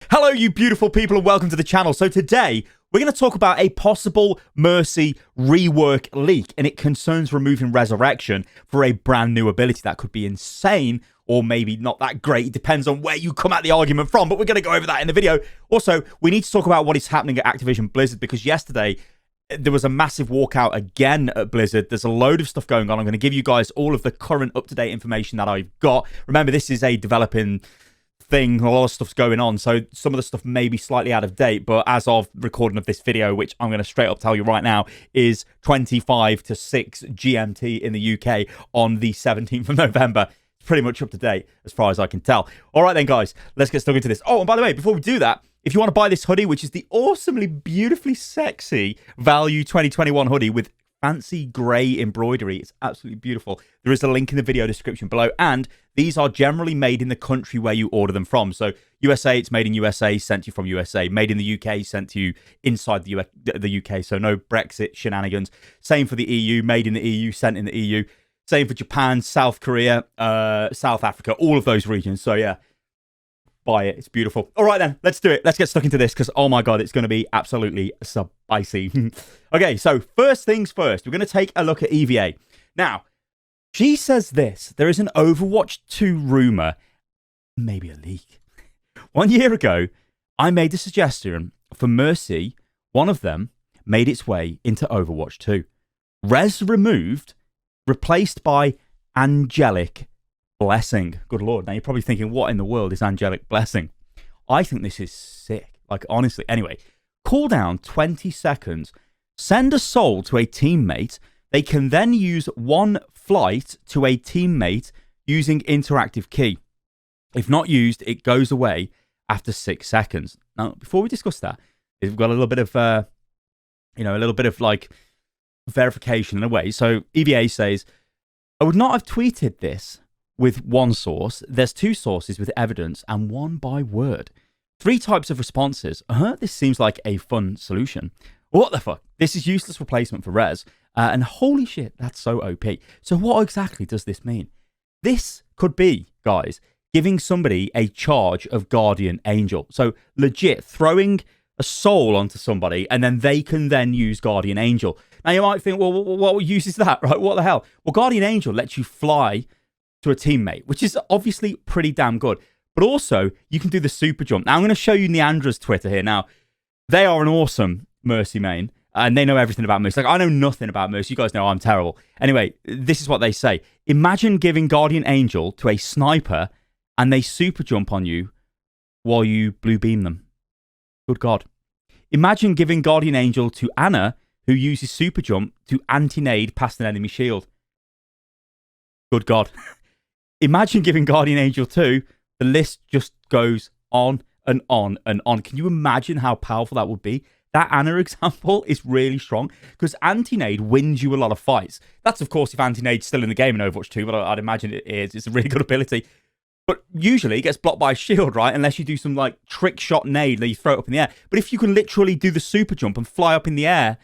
Hello, you beautiful people, and welcome to the channel. So today, we're going to talk about a possible Mercy rework leak, and it concerns removing Resurrection for a brand new ability that could be insane, or maybe not that great. It depends on where you come at the argument from, but we're going to go over that in the video. Also, we need to talk about what is happening at Activision Blizzard, because yesterday, there was a massive walkout again at Blizzard. There's a load of stuff going on. I'm going to give you guys all of the current up-to-date information that I've got. Remember, this is a developing thing, a lot of stuff's going on, so some of the stuff may be slightly out of date, but as of recording of this video, which I'm going to straight up tell you right now is 25 to 6 GMT in the UK on the 17th of November. It's pretty much up to date as far as I can tell. All right then, guys, let's get stuck into this. Oh, and by the way, before we do that, if you want to buy this hoodie, which is the awesomely, beautifully sexy Value 2021 hoodie with fancy grey embroidery, it's absolutely beautiful. There is a link in the video description below, and these are generally made in the country where you order them from. So USA, it's made in USA, sent to you from USA. Made in the UK, sent to you inside the UK. So no Brexit shenanigans. Same for the EU, made in the EU, sent in the EU. Same for Japan, South Korea, South Africa, all of those regions. So yeah, buy it. It's beautiful. All right then, let's do it. Let's get stuck into this because, oh my God, it's going to be absolutely spicy. Okay, so first things first, we're going to take a look at EVA. Now, she says this: there is an Overwatch 2 rumor, maybe a leak. 1 year ago, I made the suggestion for Mercy. One of them made its way into Overwatch 2. Res removed, replaced by Angelic Blessing. Good Lord. Now you're probably thinking, what in the world is Angelic Blessing? I think this is sick. Like, honestly. Anyway, cooldown 20 seconds. Send a soul to a teammate. They can then use one flight to a teammate using interactive key. If not used, it goes away after 6 seconds. Now, before we discuss that, we've got a little bit of, a little bit of like verification in a way. So EVA says, I would not have tweeted this with one source. There's 2 sources with evidence and 1 by word. 3 types of responses. This seems like a fun solution. What the fuck? This is useless replacement for Res. And holy shit, that's so OP. So what exactly does this mean? This could be, guys, giving somebody a charge of Guardian Angel. So legit throwing a soul onto somebody and then they can then use Guardian Angel. Now you might think, well, what use is that, right? What the hell? Well, Guardian Angel lets you fly to a teammate, which is obviously pretty damn good. But also, you can do the super jump. Now, I'm going to show you Neandra's Twitter here. Now, they are an awesome Mercy main, and they know everything about Mercy. Like, I know nothing about Mercy. You guys know I'm terrible. Anyway, this is what they say. Imagine giving Guardian Angel to a sniper, and they super jump on you while you blue beam them. Good God. Imagine giving Guardian Angel to Anna, who uses super jump to anti-nade past an enemy shield. Good God. Imagine giving Guardian Angel 2, the list just goes on and on and on. Can you imagine how powerful that would be? That Anna example is really strong because anti-nade wins you a lot of fights. That's, of course, if anti-nade's still in the game in Overwatch 2, but I'd imagine it is. It's a really good ability. But usually it gets blocked by a shield, right? Unless you do some like trick shot nade that you throw it up in the air. But if you can literally do the super jump and fly up in the air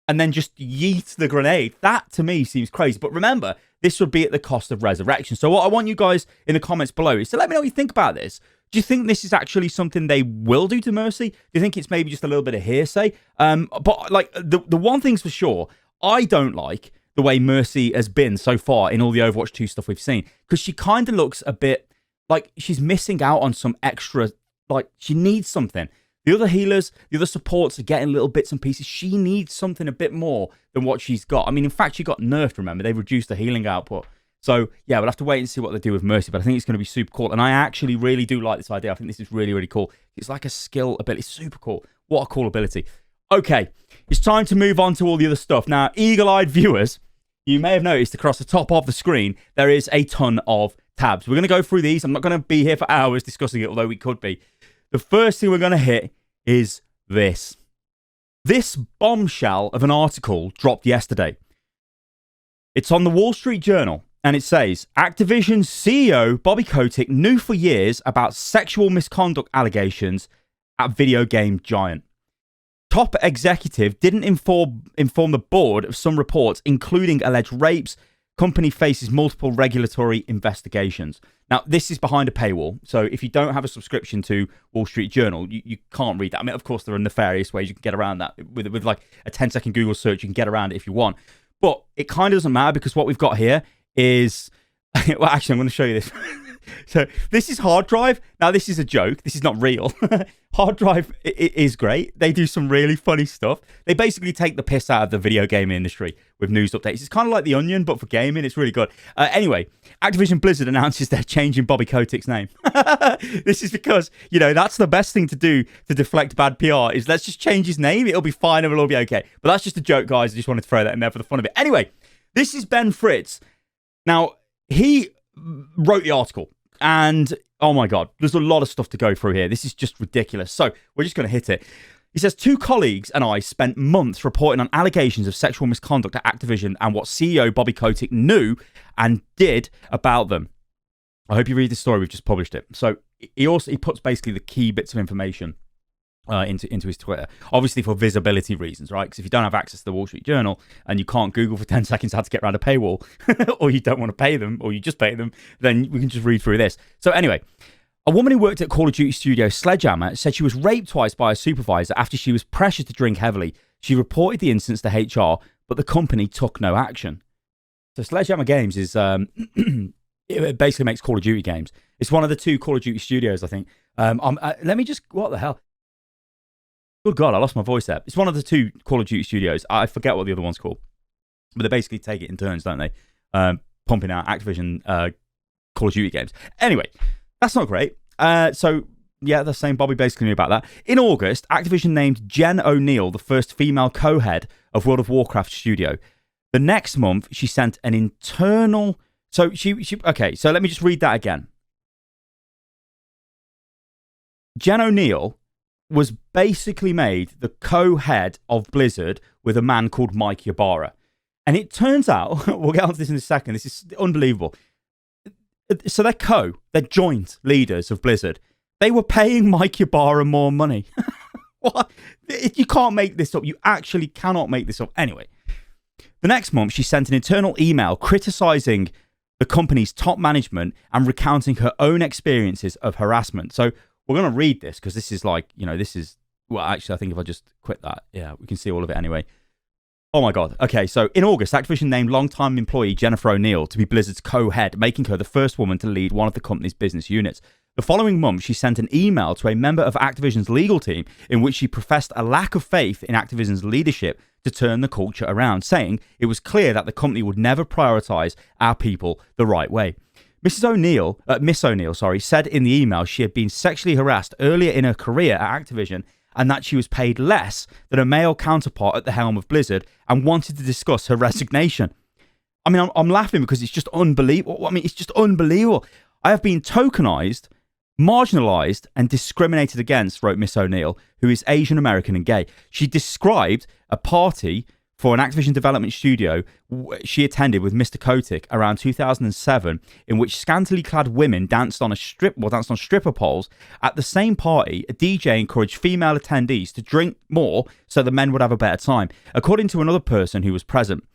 and then just yeet the grenade, that to me seems crazy. But remember, this would be at the cost of Resurrection. So what I want you guys in the comments below is to let me know what you think about this. Do you think this is actually something they will do to Mercy? Do you think it's maybe just a little bit of hearsay? But like the one thing's for sure, I don't like the way Mercy has been so far in all the Overwatch 2 stuff we've seen, because she kind of looks a bit like she's missing out on some extra, like she needs something. The other healers, the other supports are getting little bits and pieces. She needs something a bit more than what she's got. I mean, in fact, she got nerfed, remember? They reduced the healing output. So, yeah, we'll have to wait and see what they do with Mercy, but I think it's going to be super cool. And I actually really do like this idea. I think this is really, really cool. It's like a skill ability. It's super cool. What a cool ability. Okay, it's time to move on to all the other stuff. Now, eagle-eyed viewers, you may have noticed across the top of the screen, there is a ton of tabs. We're going to go through these. I'm not going to be here for hours discussing it, although we could be. The first thing we're going to hit is this. This bombshell of an article dropped yesterday. It's on the Wall Street Journal, and it says, Activision CEO Bobby Kotick knew for years about sexual misconduct allegations at video game giant. Top executive didn't inform the board of some reports, including alleged rapes, Company faces multiple regulatory investigations. Now, this is behind a paywall, so if you don't have a subscription to Wall Street Journal, you can't read that. I mean, of course, there are nefarious ways you can get around that. With like a 10-second Google search, you can get around it if you want. But it kind of doesn't matter because what we've got here is... Well, actually, I'm going to show you this. So this is Hard Drive. Now, this is a joke. This is not real. Hard Drive is great. They do some really funny stuff. They basically take the piss out of the video game industry with news updates. It's kind of like The Onion, but for gaming. It's really good. Anyway, Activision Blizzard announces they're changing Bobby Kotick's name. This is because, you know, that's the best thing to do to deflect bad PR is let's just change his name. It'll be fine and it'll all be okay. But that's just a joke, guys. I just wanted to throw that in there for the fun of it. Anyway, this is Ben Fritz. Now, he wrote the article. And, oh my God, there's a lot of stuff to go through here. This is just ridiculous. So we're just going to hit it. He says, 2 colleagues and I spent months reporting on allegations of sexual misconduct at Activision and what CEO Bobby Kotick knew and did about them. I hope you read the story. We've just published it. So he puts basically the key bits of information into his Twitter, obviously for visibility reasons, right? Because if you don't have access to the Wall Street Journal and you can't Google for 10 seconds how to get around a paywall, or you don't want to pay them, or you just pay them, then we can just read through this. So anyway, a woman who worked at Call of Duty studio Sledgehammer said she was raped twice by a supervisor after she was pressured to drink heavily. She reported the incidents to HR, but the company took no action. So Sledgehammer Games is it basically makes Call of Duty games. It's one of the 2 Call of Duty studios, I think. Let me just, what the hell? Good God, I lost my voice there. It's one of the 2 Call of Duty studios. I forget what the other one's called. But they basically take it in turns, don't they? Pumping out Activision Call of Duty games. Anyway, that's not great. So, yeah, they're saying Bobby basically knew about that. In August, Activision named Jen O'Neill the first female co-head of World of Warcraft studio. The next month, she sent an internal... So, okay, so let me just read that again. Jen O'Neill was basically made the co-head of Blizzard with a man called Mike Ybarra. And it turns out, we'll get onto this in a second, this is unbelievable. So they're joint leaders of Blizzard. They were paying Mike Ybarra more money. What? You can't make this up. You actually cannot make this up. Anyway, the next month, she sent an internal email criticizing the company's top management and recounting her own experiences of harassment. So we're going to read this because this is like, you know, this is, well, actually, I think if I just quit that, yeah, we can see all of it anyway. Oh my God. Okay, so in August, Activision named longtime employee Jennifer O'Neill to be Blizzard's co-head, making her the first woman to lead one of the company's business units. The following month, she sent an email to a member of Activision's legal team in which she professed a lack of faith in Activision's leadership to turn the culture around, saying it was clear that the company would never prioritize our people the right way. Miss O'Neill, said in the email she had been sexually harassed earlier in her career at Activision and that she was paid less than a male counterpart at the helm of Blizzard and wanted to discuss her resignation. I mean, I'm laughing because it's just unbelievable. I mean, it's just unbelievable. I have been tokenized, marginalized and discriminated against, wrote Miss O'Neill, who is Asian American and gay. She described a party for an Activision development studio she attended with Mr. Kotick around 2007, in which scantily clad women danced on stripper poles. At the same party, a DJ encouraged female attendees to drink more so the men would have a better time. According to another person who was present,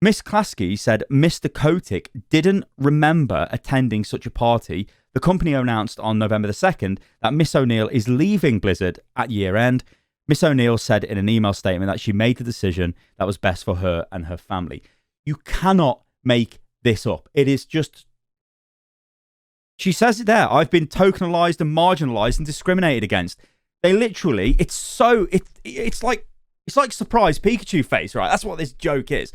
Miss Klasky said Mr. Kotick didn't remember attending such a party. The company announced on November the 2nd that Miss O'Neill is leaving Blizzard at year end. Miss O'Neill said in an email statement that she made the decision that was best for her and her family. You cannot make this up. It is just... She says it there. I've been tokenized and marginalized and discriminated against. They literally... It's like surprise Pikachu face, right? That's what this joke is.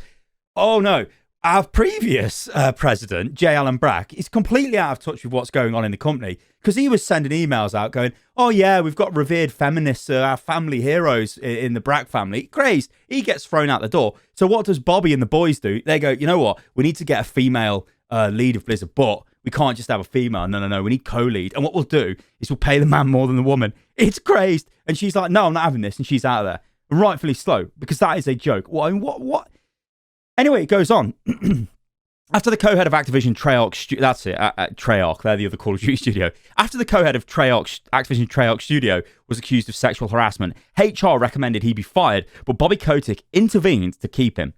Oh no. Our previous president, J. Allen Brack, is completely out of touch with what's going on in the company because he was sending emails out going, oh yeah, we've got revered feminists, our family heroes in the Brack family. Crazed. He gets thrown out the door. So what does Bobby and the boys do? They go, you know what? We need to get a female lead of Blizzard, but we can't just have a female. No. We need co-lead. And what we'll do is we'll pay the man more than the woman. It's crazed. And she's like, no, I'm not having this. And she's out of there. And rightfully slow because that is a joke. What? Anyway, it goes on. After the co-head of Activision, Treyarch, that's it, Treyarch, they're the other Call of Duty studio. After the co-head of Activision Treyarch studio was accused of sexual harassment, HR recommended he be fired, but Bobby Kotick intervened to keep him.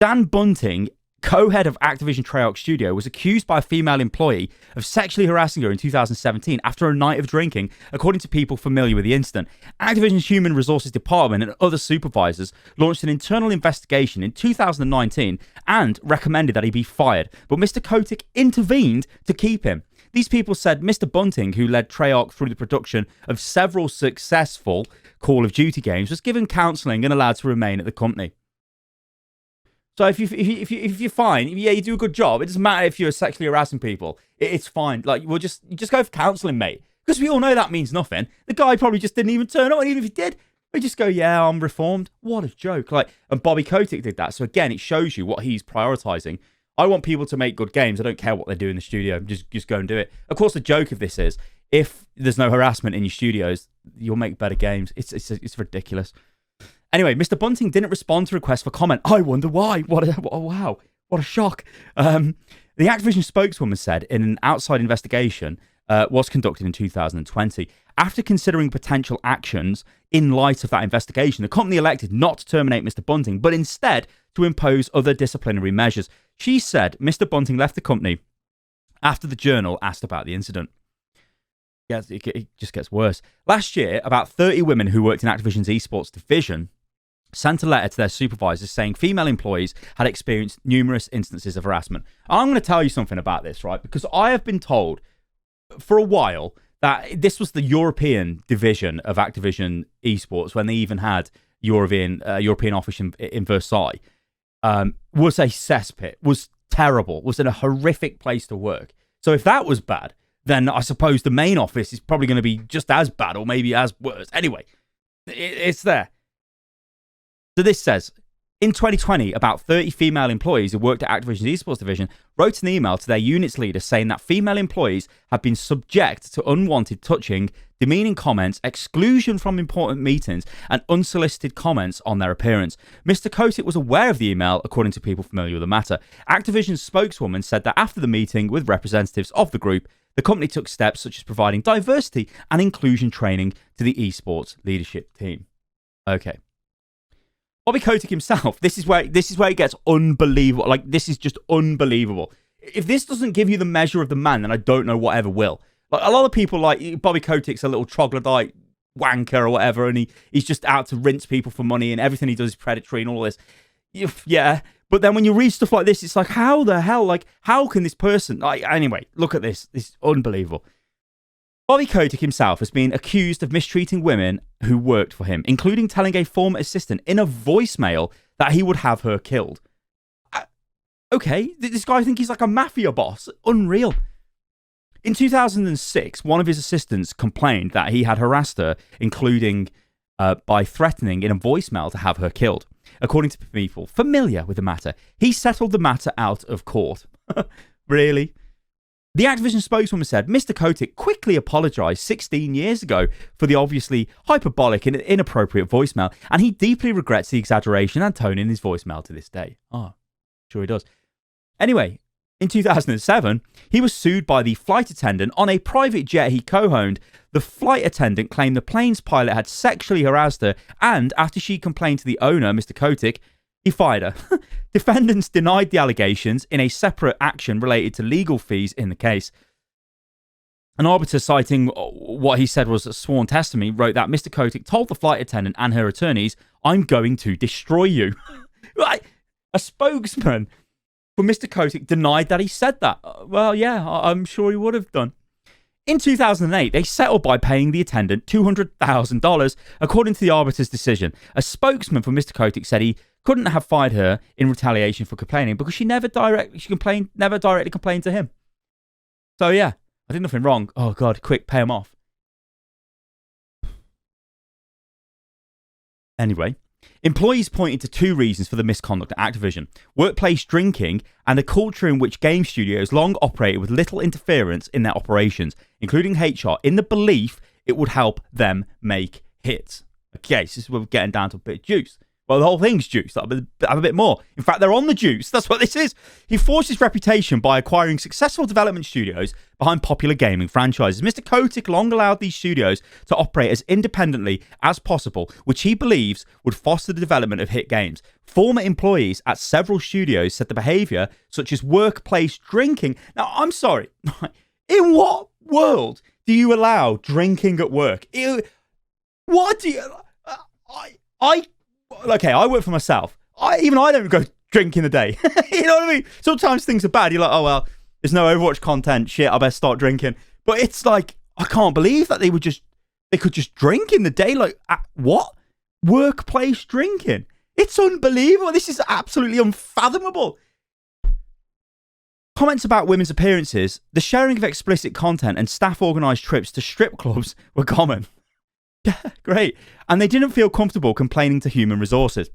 Dan Bunting co-head of Activision Treyarch Studio, was accused by a female employee of sexually harassing her in 2017 after a night of drinking, according to people familiar with the incident. Activision's Human Resources Department and other supervisors launched an internal investigation in 2019 and recommended that he be fired, but Mr. Kotick intervened to keep him. These people said Mr. Bunting, who led Treyarch through the production of several successful Call of Duty games, was given counselling and allowed to remain at the company. So if you're fine, yeah, you do a good job. It doesn't matter if you're sexually harassing people. It's fine. Like, you just go for counselling, mate. Because we all know that means nothing. The guy probably just didn't even turn up, and even if he did, we just go, yeah, I'm reformed. What a joke. Like, and Bobby Kotick did that. So again, it shows you what he's prioritising. I want people to make good games. I don't care what they do in the studio. Just go and do it. Of course, the joke of this is, if there's no harassment in your studios, you'll make better games. It's ridiculous. Anyway, Mr. Bunting didn't respond to requests for comment. I wonder why. Wow. What a shock. The Activision spokeswoman said in an outside investigation was conducted in 2020. After considering potential actions in light of that investigation, the company elected not to terminate Mr. Bunting, but instead to impose other disciplinary measures. She said Mr. Bunting left the company after the Journal asked about the incident. Yeah, it just gets worse. Last year, about 30 women who worked in Activision's esports division sent a letter to their supervisors saying female employees had experienced numerous instances of harassment. I'm going to tell you something about this, right? Because I have been told for a while that this was the European division of Activision esports, when they even had European office in Versailles, was a cesspit, was terrible, was in a horrific place to work. So if that was bad, then I suppose the main office is probably going to be just as bad, or maybe as worse. Anyway, it's there. So this says, in 2020, about 30 female employees who worked at Activision's esports division wrote an email to their unit's leader saying that female employees have been subject to unwanted touching, demeaning comments, exclusion from important meetings, and unsolicited comments on their appearance. Mr. Kotick was aware of the email, according to people familiar with the matter. Activision's spokeswoman said that after the meeting with representatives of the group, the company took steps such as providing diversity and inclusion training to the esports leadership team. Okay. Bobby Kotick himself, this is where it gets unbelievable. Like, this is just unbelievable. If this doesn't give you the measure of the man, then I don't know what ever will. Like, a lot of people, like, Bobby Kotick's a little troglodyte wanker or whatever, and he's just out to rinse people for money, and everything he does is predatory and all this. Yeah, but then when you read stuff like this, it's like, how the hell? Like, how can this person... Anyway, look at this. This is unbelievable. Bobby Kotick himself has been accused of mistreating women who worked for him, including telling a former assistant in a voicemail that he would have her killed. Okay, this guy thinks he's like a mafia boss. Unreal. In 2006, one of his assistants complained that he had harassed her, including by threatening in a voicemail to have her killed. According to people familiar with the matter, he settled the matter out of court. Really? The Activision spokeswoman said Mr. Kotick quickly apologised 16 years ago for the obviously hyperbolic and inappropriate voicemail, and he deeply regrets the exaggeration and tone in his voicemail to this day. Oh, sure he does. Anyway, in 2007, he was sued by the flight attendant on a private jet he co-owned. The flight attendant claimed the plane's pilot had sexually harassed her, and after she complained to the owner, Mr. Kotick, he fired her. Defendants denied the allegations in a separate action related to legal fees in the case. An arbiter citing what he said was a sworn testimony wrote that Mr. Kotick told the flight attendant and her attorneys, "I'm going to destroy you." A spokesman for Mr. Kotick denied that he said that. Well, yeah, I'm sure he would have done. In 2008, they settled by paying the attendant $200,000, according to the arbiter's decision. A spokesman for Mr. Kotick said he couldn't have fired her in retaliation for complaining because she never directly complained to him. So yeah, I did nothing wrong. Oh God, quick, pay him off. Anyway, employees pointed to two reasons for the misconduct at Activision: workplace drinking and a culture in which game studios long operated with little interference in their operations, including HR, in the belief it would help them make hits. Okay, so this is where we're getting down to a bit of juice. Well, the whole thing's juice. Have a bit more. In fact, they're on the juice. That's what this is. He forged his reputation by acquiring successful development studios behind popular gaming franchises. Mr. Kotick long allowed these studios to operate as independently as possible, which he believes would foster the development of hit games. Former employees at several studios said the behavior, such as workplace drinking. Now, I'm sorry. In what world do you allow drinking at work? What do you... Okay, I work for myself. I don't go drink in the day. You know what I mean? Sometimes things are bad. You're like, oh, well, there's no Overwatch content. Shit, I better start drinking. But it's like, I can't believe that they could just drink in the day. Like, what? Workplace drinking? It's unbelievable. This is absolutely unfathomable. Comments about women's appearances, the sharing of explicit content, and staff-organised trips to strip clubs were common. Yeah, great. And they didn't feel comfortable complaining to human resources.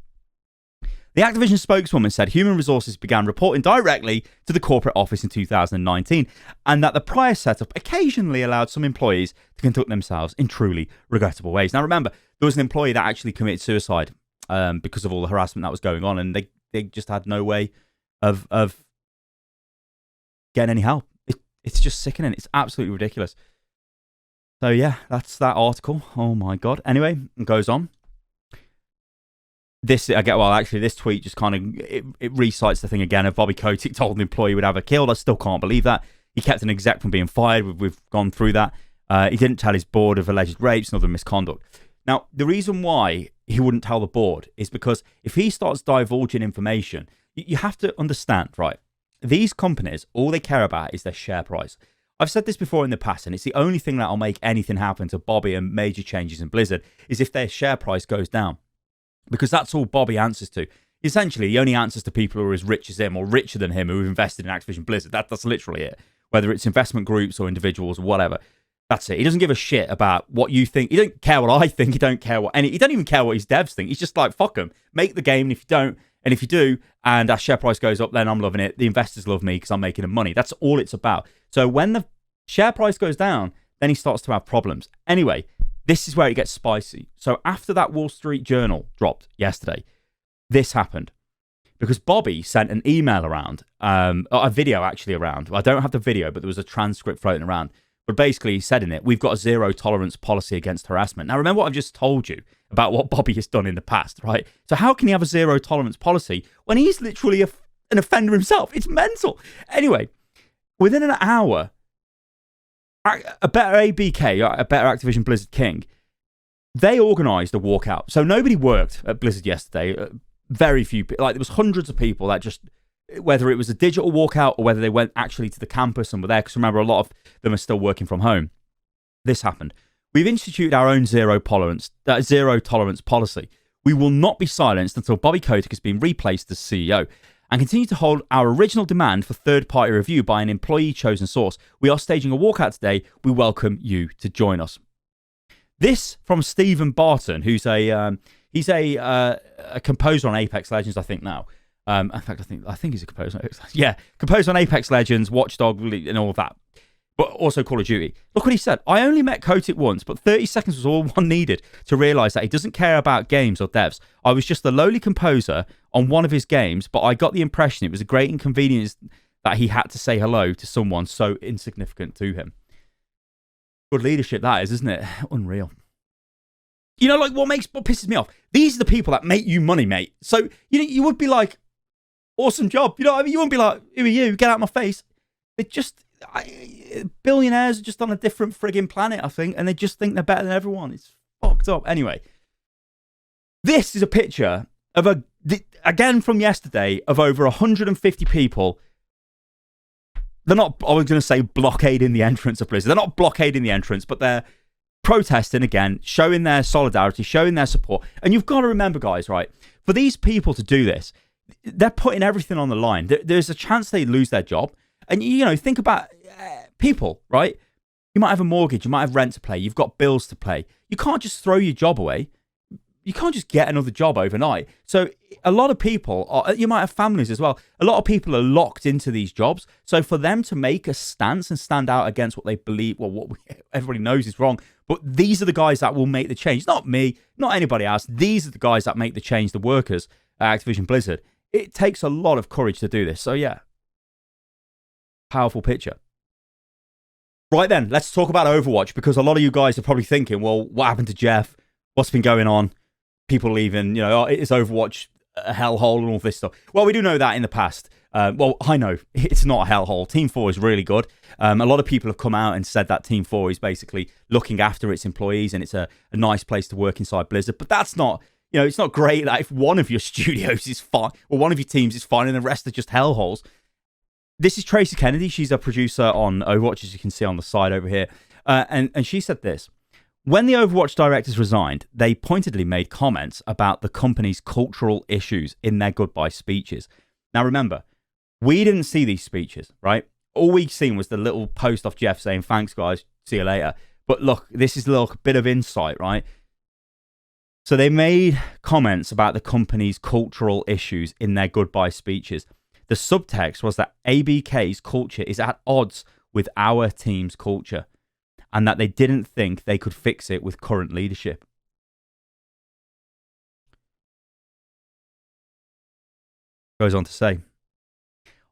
The Activision spokeswoman said human resources began reporting directly to the corporate office in 2019, and that the prior setup occasionally allowed some employees to conduct themselves in truly regrettable ways. Now, remember, there was an employee that actually committed suicide because of all the harassment that was going on, and they just had no way of getting any help. It's just sickening. It's absolutely ridiculous. So yeah, that's that article. Oh my God. Anyway, it goes on. This tweet just kind of, it recites the thing again of Bobby Kotick told an employee he would have her killed. I still can't believe that. He kept an exec from being fired. We've gone through that. He didn't tell his board of alleged rapes and other misconduct. Now, the reason why he wouldn't tell the board is because if he starts divulging information, you have to understand, right? These companies, all they care about is their share price. I've said this before in the past, and it's the only thing that'll make anything happen to Bobby and major changes in Blizzard is if their share price goes down. Because that's all Bobby answers to. Essentially, he only answers to people who are as rich as him or richer than him who have invested in Activision Blizzard. That's literally it. Whether it's investment groups or individuals or whatever. That's it. He doesn't give a shit about what you think. He don't care what I think. He don't even care what his devs think. He's just like, fuck them. Make the game, and if you don't, and if you do, and our share price goes up, then I'm loving it. The investors love me because I'm making them money. That's all it's about. So when the share price goes down, then he starts to have problems. Anyway, this is where it gets spicy. So after that Wall Street Journal dropped yesterday, this happened. Because Bobby sent an email around, a video actually around. I don't have the video, but there was a transcript floating around. But basically, he said in it, we've got a zero tolerance policy against harassment. Now, remember what I've just told you about what Bobby has done in the past, right? So how can he have a zero tolerance policy when he's literally an offender himself? It's mental. Anyway, within an hour, a better ABK, a better Activision Blizzard King, they organised a walkout. So nobody worked at Blizzard yesterday. Very few people. Like, there was hundreds of people that just, whether it was a digital walkout or whether they went actually to the campus and were there, because remember, a lot of them are still working from home. This happened. We've instituted our own zero tolerance policy. We will not be silenced until Bobby Kotick has been replaced as CEO, and continue to hold our original demand for third-party review by an employee-chosen source. We are staging a walkout today. We welcome you to join us. This from Stephen Barton, who's he's a composer on Apex Legends, I think now. In fact, I think he's a composer on Apex Legends. Yeah, composer on Apex Legends, Watchdog, and all of that. But also Call of Duty. Look what he said. I only met Kotick once, but 30 seconds was all one needed to realise that he doesn't care about games or devs. I was just the lowly composer on one of his games, but I got the impression it was a great inconvenience that he had to say hello to someone so insignificant to him. Good leadership that is, isn't it? Unreal. You know, like, what pisses me off? These are the people that make you money, mate. So, you would be like, awesome job. You know what I mean? You wouldn't be like, who are you? Get out of my face. They just... billionaires are just on a different frigging planet, I think, and they just think they're better than everyone. It's fucked up. Anyway, this is a picture of again from yesterday, of over 150 people. They're not, I was going to say, blockading the entrance of Blizzard. They're not blockading the entrance, but they're protesting again, showing their solidarity, showing their support. And you've got to remember, guys, right, for these people to do this, they're putting everything on the line. There's a chance they lose their job. And, think about people, right? You might have a mortgage. You might have rent to pay. You've got bills to pay. You can't just throw your job away. You can't just get another job overnight. So a lot of people, you might have families as well. A lot of people are locked into these jobs. So for them to make a stance and stand out against what they believe, well, what everybody knows is wrong, But these are the guys that will make the change. Not me, not anybody else. These are the guys that make the change, the workers at Activision Blizzard. It takes a lot of courage to do this. So yeah, powerful picture. Right then, let's talk about Overwatch, because a lot of you guys are probably thinking, well, what happened to Jeff? What's been going on? People leaving, is Overwatch a hellhole and all this stuff? Well, we do know that in the past. Well, I know it's not a hellhole. Team 4 is really good. A lot of people have come out and said that Team 4 is basically looking after its employees and it's a nice place to work inside Blizzard. But that's not, it's not great that if one of your studios is fine, or one of your teams is fine and the rest are just hellholes. This is Tracy Kennedy. She's a producer on Overwatch, as you can see on the side over here. And she said this. When the Overwatch directors resigned, they pointedly made comments about the company's cultural issues in their goodbye speeches. Now, remember, we didn't see these speeches, right? All we've seen was the little post off Jeff saying, thanks, guys, see you later. But look, this is a little bit of insight, right? So they made comments about the company's cultural issues in their goodbye speeches. The subtext was that ABK's culture is at odds with our team's culture, and that they didn't think they could fix it with current leadership. Goes on to say,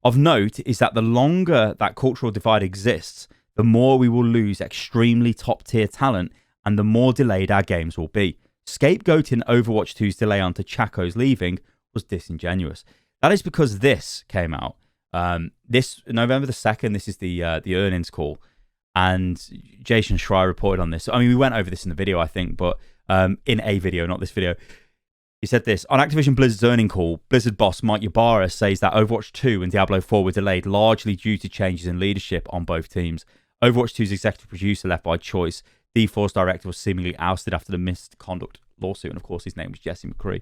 of note is that the longer that cultural divide exists, the more we will lose extremely top-tier talent and the more delayed our games will be. Scapegoating Overwatch 2's delay onto Chaco's leaving was disingenuous. That is because this came out. This November the 2nd, this is the earnings call. And Jason Schreier reported on this. I mean, we went over this in the video, I think, but in a video, not this video. He said this. On Activision Blizzard's earnings call, Blizzard boss Mike Ybarra says that Overwatch 2 and Diablo 4 were delayed largely due to changes in leadership on both teams. Overwatch 2's executive producer left by choice. D4's director was seemingly ousted after the misconduct lawsuit. And of course, his name was Jesse McCree.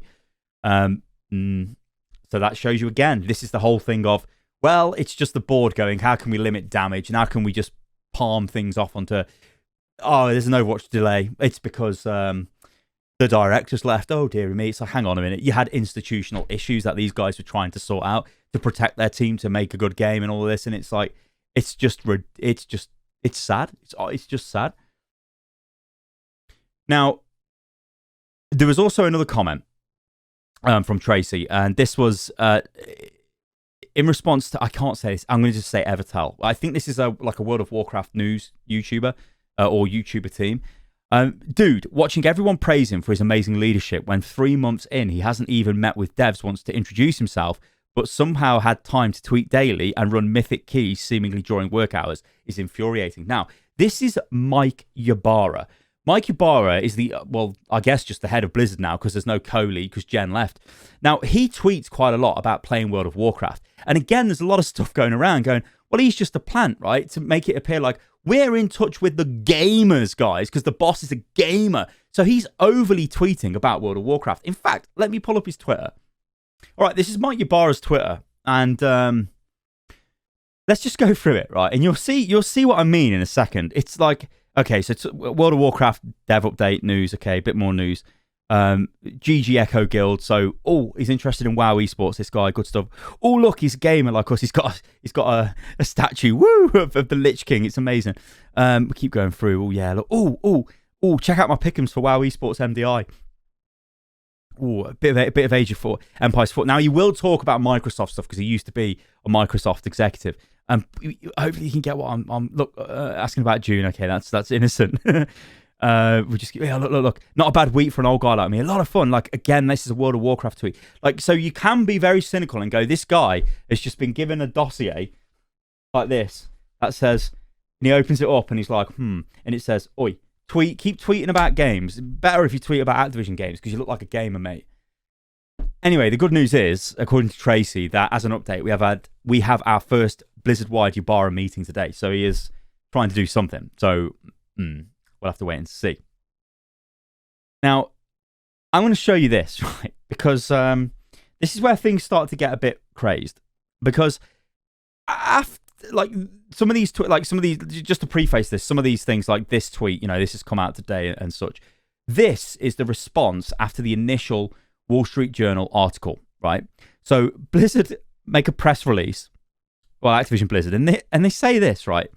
So that shows you again, this is the whole thing of, well, it's just the board going, how can we limit damage? And how can we just palm things off onto, oh, there's an Overwatch delay. It's because the directors left. Oh, dear me. It's like, hang on a minute. You had institutional issues that these guys were trying to sort out to protect their team, to make a good game and all of this. And it's like, it's sad. It's just sad. Now, there was also another comment from Tracy, and this was in response to, I can't say this, I'm going to just say Evertel. I think this is like a World of Warcraft news YouTuber or YouTuber team. Dude, watching everyone praise him for his amazing leadership when 3 months in, he hasn't even met with devs once to introduce himself, but somehow had time to tweet daily and run mythic keys seemingly during work hours is infuriating. Now, this is Mike Ybarra. Mike Ybarra is I guess just the head of Blizzard now, because there's no co-lead because Jen left. Now, he tweets quite a lot about playing World of Warcraft. And again, there's a lot of stuff going around going, well, he's just a plant, right? To make it appear like we're in touch with the gamers, guys, because the boss is a gamer. So he's overly tweeting about World of Warcraft. In fact, let me pull up his Twitter. All right, this is Mike Ybarra's Twitter. And let's just go through it, right? And you'll see what I mean in a second. It's like, okay, so World of Warcraft dev update news. Okay, a bit more news. GG Echo Guild. So, he's interested in WoW esports. This guy, good stuff. Oh, look, he's a gamer. Like us, he's got a statue. Woo, of the Lich King. It's amazing. We keep going through. Oh yeah, look. Check out my pick'ems for WoW esports MDI. A bit of Age of Empires 4. Now, he will talk about Microsoft stuff because he used to be a Microsoft executive. Hopefully you can get what I'm asking about June. Okay, that's innocent. Look. Not a bad week for an old guy like me. A lot of fun. Like, again, this is a World of Warcraft tweet. Like, so you can be very cynical and go, this guy has just been given a dossier like this that says, and he opens it up and he's like, and it says, oi, keep tweeting about games. Better if you tweet about Activision games because you look like a gamer, mate. Anyway, the good news is, according to Tracy, that as an update, we have our first Blizzard-wide Ybarra meeting today. So he is trying to do something. So we'll have to wait and see. Now, I'm going to show you this, right? Because this is where things start to get a bit crazed. Because after, some of these, just to preface this, some of these things like this tweet, this has come out today and such. This is the response after the initial Wall Street Journal article, right? So Blizzard make a press release, well, Activision Blizzard, and they say this, right?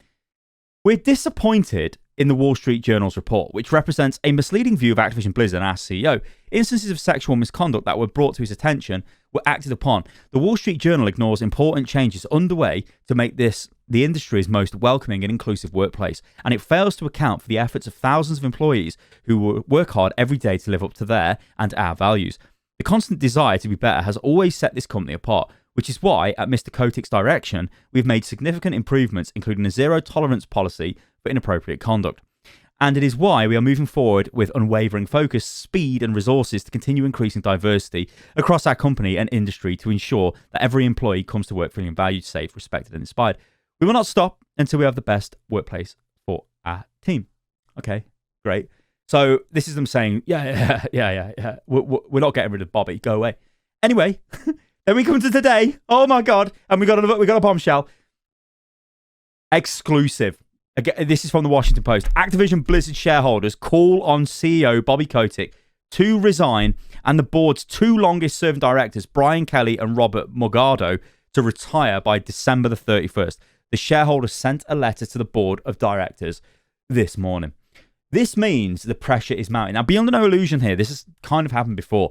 We're disappointed in the Wall Street Journal's report, which represents a misleading view of Activision Blizzard and our CEO. Instances of sexual misconduct that were brought to his attention were acted upon. The Wall Street Journal ignores important changes underway to make this the industry's most welcoming and inclusive workplace, and it fails to account for the efforts of thousands of employees who work hard every day to live up to their and our values. The constant desire to be better has always set this company apart, which is why, at Mr. Kotick's direction, we've made significant improvements, including a zero-tolerance policy for inappropriate conduct. And it is why we are moving forward with unwavering focus, speed, and resources to continue increasing diversity across our company and industry to ensure that every employee comes to work feeling valued, safe, respected, and inspired. We will not stop until we have the best workplace for our team. Okay, great. So this is them saying, yeah. We're not getting rid of Bobby. Go away. Anyway, then we come to today. Oh my God. And we got a bombshell. Exclusive. Again, this is from the Washington Post. Activision Blizzard shareholders call on CEO Bobby Kotick to resign and the board's two longest serving directors, Brian Kelly and Robert Morgado, to retire by December the 31st. The shareholders sent a letter to the board of directors this morning. This means the pressure is mounting. Now, be under no illusion here. This has kind of happened before.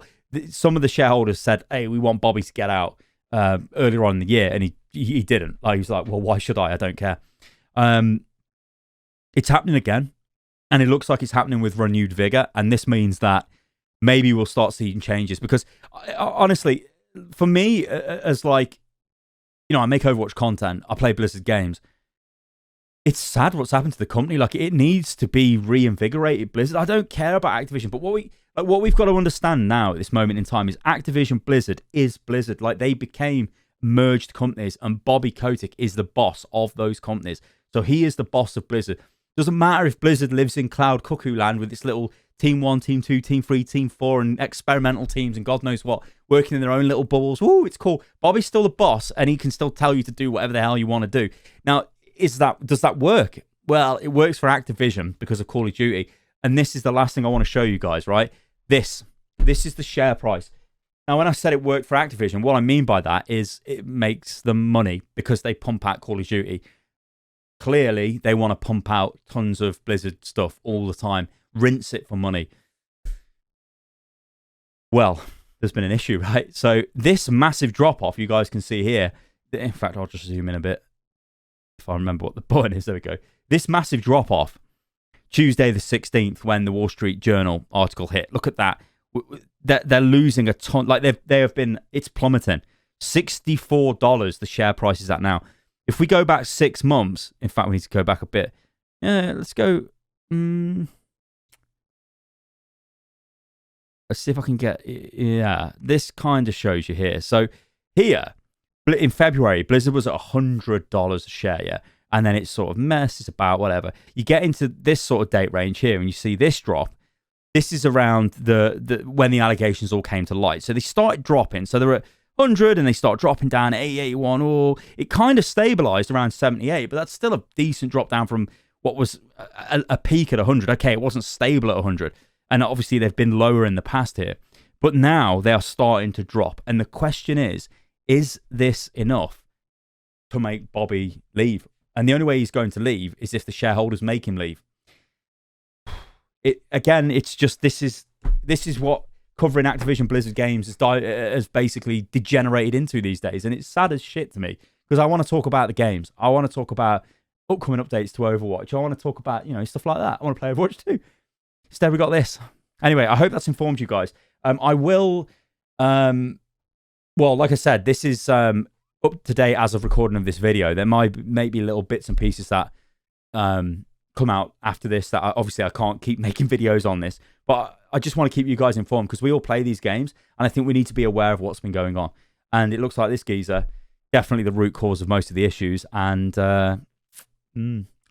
Some of the shareholders said, hey, we want Bobby to get out earlier on in the year, and he didn't. Like, he was like, well, why should I? I don't care. It's happening again, and it looks like it's happening with renewed vigor, and this means that maybe we'll start seeing changes, because honestly, for me, as like, you know, I make Overwatch content, I play Blizzard games, it's sad what's happened to the company. Like, it needs to be reinvigorated. Blizzard, I don't care about Activision, but what we've got to understand now at this moment in time is Activision Blizzard is Blizzard. Like, they became merged companies, and Bobby Kotick is the boss of those companies. So he is the boss of Blizzard. Doesn't matter if Blizzard lives in Cloud Cuckoo Land with its little Team 1, Team 2, Team 3, Team 4, and experimental teams and God knows what, working in their own little bubbles. Ooh, it's cool. Bobby's still the boss, and he can still tell you to do whatever the hell you want to do. Now, does that work? Well, it works for Activision because of Call of Duty. And this is the last thing I want to show you guys, right? This is the share price. Now, when I said it worked for Activision, what I mean by that is it makes them money because they pump out Call of Duty. Clearly, they want to pump out tons of Blizzard stuff all the time, rinse it for money. Well, there's been an issue, right? So this massive drop-off, you guys can see here. In fact, I'll just zoom in a bit. If I remember what the point is, there we go. This massive drop-off, Tuesday the 16th, when the Wall Street Journal article hit. Look at that. They're losing a ton. Like, they have been, it's plummeting. $64 the share price is at now. If we go back 6 months, in fact, we need to go back a bit. Yeah, let's go. Let's see if I can get, yeah, this kind of shows you here. So here, in February, Blizzard was at $100 a share, yeah? And then it sort of messes about, whatever. You get into this sort of date range here, and you see this drop. This is around when the allegations all came to light. So they started dropping. So they're at 100, and they start dropping down at 80, 81. Oh, it kind of stabilized around 78, but that's still a decent drop down from what was a peak at 100. Okay, it wasn't stable at 100. And obviously, they've been lower in the past here. But now they are starting to drop. And the question is this enough to make Bobby leave? And the only way he's going to leave is if the shareholders make him leave. It's just, this is what covering Activision Blizzard games has basically degenerated into these days. And it's sad as shit to me, because I want to talk about the games. I want to talk about upcoming updates to Overwatch. I want to talk about, you know, stuff like that. I want to play Overwatch too. Instead, we got this. Anyway, I hope that's informed you guys. I will, well, like I said, this is up to date as of recording of this video. There might be little bits and pieces that come out after this that obviously I can't keep making videos on this, but I just want to keep you guys informed, because we all play these games, and I think we need to be aware of what's been going on. And it looks like this geezer, definitely the root cause of most of the issues. And all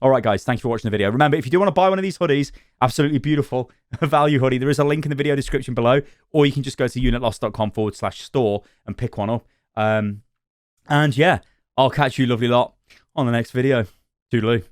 right, guys, thank you for watching the video. Remember, if you do want to buy one of these hoodies, absolutely beautiful value hoodie, there is a link in the video description below, or you can just go to unitlost.com/store and pick one up. And yeah, I'll catch you lovely lot on the next video. Toodaloo.